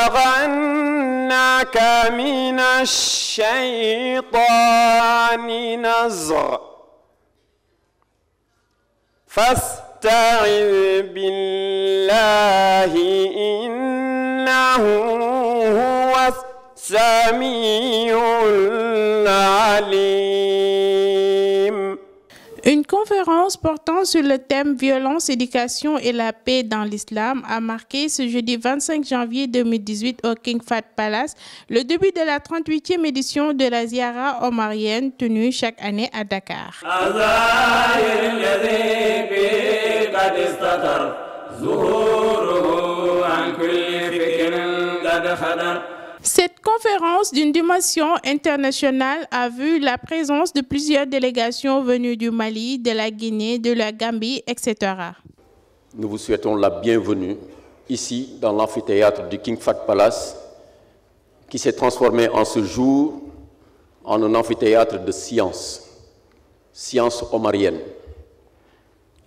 ينزغنك من الشيطان نزغ فاستعذ بالله إنه هو السميع العليم. Une conférence portant sur le thème violence, éducation et la paix dans l'islam a marqué ce jeudi 25 janvier 2018 au King Fahd Palace le début de la 38e édition de la Ziara omarienne tenue chaque année à Dakar. Cette conférence d'une dimension internationale a vu la présence de plusieurs délégations venues du Mali, de la Guinée, de la Gambie, etc. Nous vous souhaitons la bienvenue ici dans l'amphithéâtre du King Fahd Palace qui s'est transformé en ce jour en un amphithéâtre de science omarienne.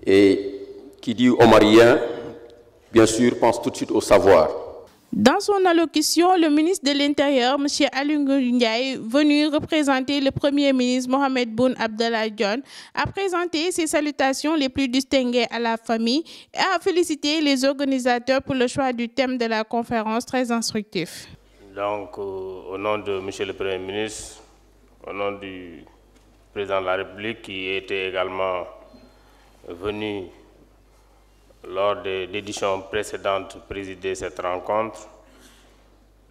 Et qui dit omarien, bien sûr, pense tout de suite au savoir. Dans son allocution, le ministre de l'Intérieur, M. Aly Ngouille Ndiaye, venu représenter le Premier ministre Mohamed Boun Abdallah Dionne, a présenté ses salutations les plus distinguées à la famille et a félicité les organisateurs pour le choix du thème de la conférence très instructif. Donc, au nom de M. le Premier ministre, au nom du Président de la République qui était également venu lors de l'édition précédente présider cette rencontre,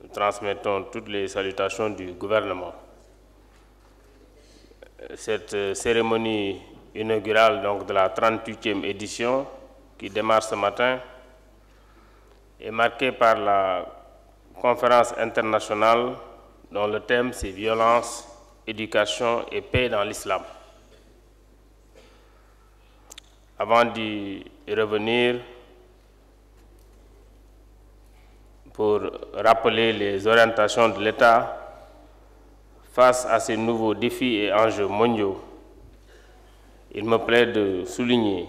nous transmettons toutes les salutations du gouvernement. Cette cérémonie inaugurale donc, de la 38e édition qui démarre ce matin est marquée par la conférence internationale dont le thème c'est violence, éducation et paix dans l'islam. Avant d'y revenir, pour rappeler les orientations de l'État face à ces nouveaux défis et enjeux mondiaux, il me plaît de souligner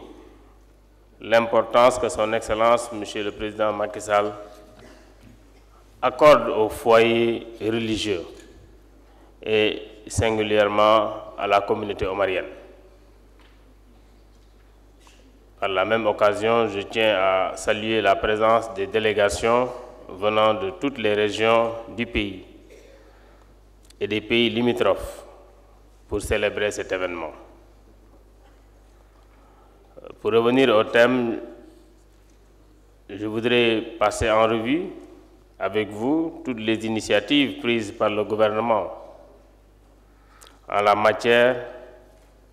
l'importance que son Excellence, Monsieur le Président Macky Sall, accorde aux foyers religieux et singulièrement à la communauté omarienne. Par la même occasion, je tiens à saluer la présence des délégations venant de toutes les régions du pays et des pays limitrophes pour célébrer cet événement. Pour revenir au thème, je voudrais passer en revue avec vous toutes les initiatives prises par le gouvernement en la matière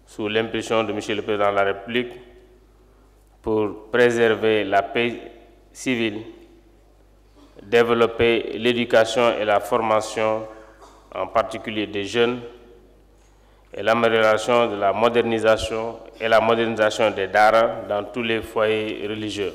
sous l'impulsion de M. le Président de la République pour préserver la paix civile, développer l'éducation et la formation, en particulier des jeunes, et l'amélioration de la modernisation et la modernisation des daras dans tous les foyers religieux.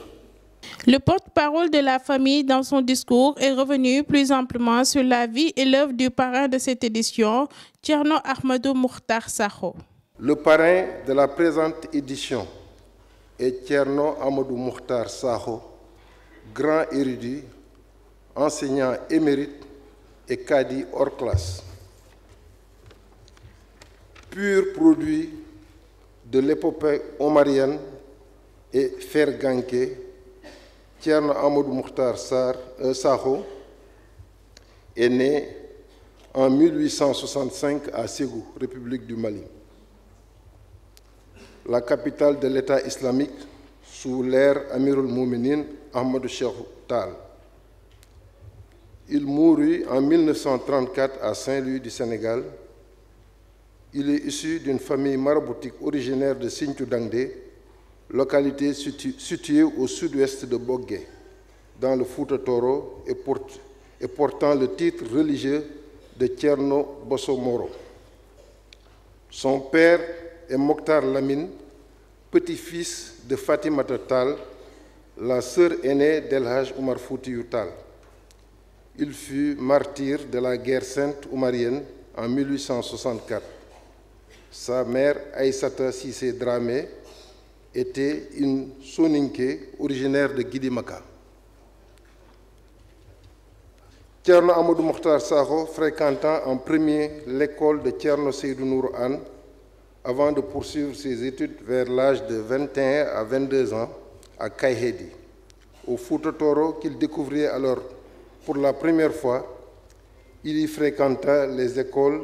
Le porte-parole de la famille, dans son discours, est revenu plus amplement sur la vie et l'œuvre du parrain de cette édition, Thierno Ahmadou Mokhtar Sakho. Le parrain de la présente édition est Thierno Ahmadou Mokhtar Sakho, grand érudit, enseignant émérite et cadi hors classe. Pur produit de l'épopée omarienne et ferganké, Thierno Ahmadou Mokhtar Sakho est né en 1865 à Ségou, République du Mali, la capitale de l'État islamique sous l'ère Amirul Mouminin Ahmadou Cheikh Tal. Il mourut en 1934 à Saint-Louis du Sénégal. Il est issu d'une famille maraboutique originaire de Sinthiou Dangdé, localité située au sud-ouest de Bogué, dans le Fouta Toro et portant le titre religieux de Thierno Bosso Moro. Son père est Mokhtar Lamine, petit-fils de Fatimata Tall, la sœur aînée d'El Hadj Oumar Foutiyou Tall. Il fut martyr de la guerre sainte oumarienne en 1864. Sa mère, Aïssata Sissé Dramé, était une Soninké originaire de Guidimaka. Thierno Amadou Mokhtar Sakho fréquentant en premier l'école de Thierno Seydou Nourou Anne avant de poursuivre ses études vers l'âge de 21 à 22 ans à Kaïhédi, au Fouta Toro qu'il découvrait alors pour la première fois. Il y fréquenta les écoles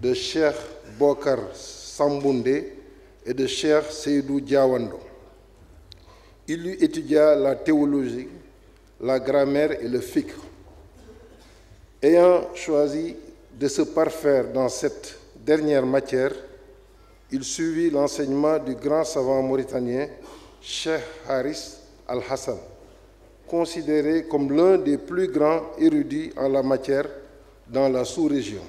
de Cheikh Bokar Samboundé et de Cheikh Seydou Diawando. Il y étudia la théologie, la grammaire et le fiqh. Ayant choisi de se parfaire dans cette dernière matière, il suivit l'enseignement du grand savant mauritanien Cheikh Haris Al-Hassan, considéré comme l'un des plus grands érudits en la matière dans la sous-région.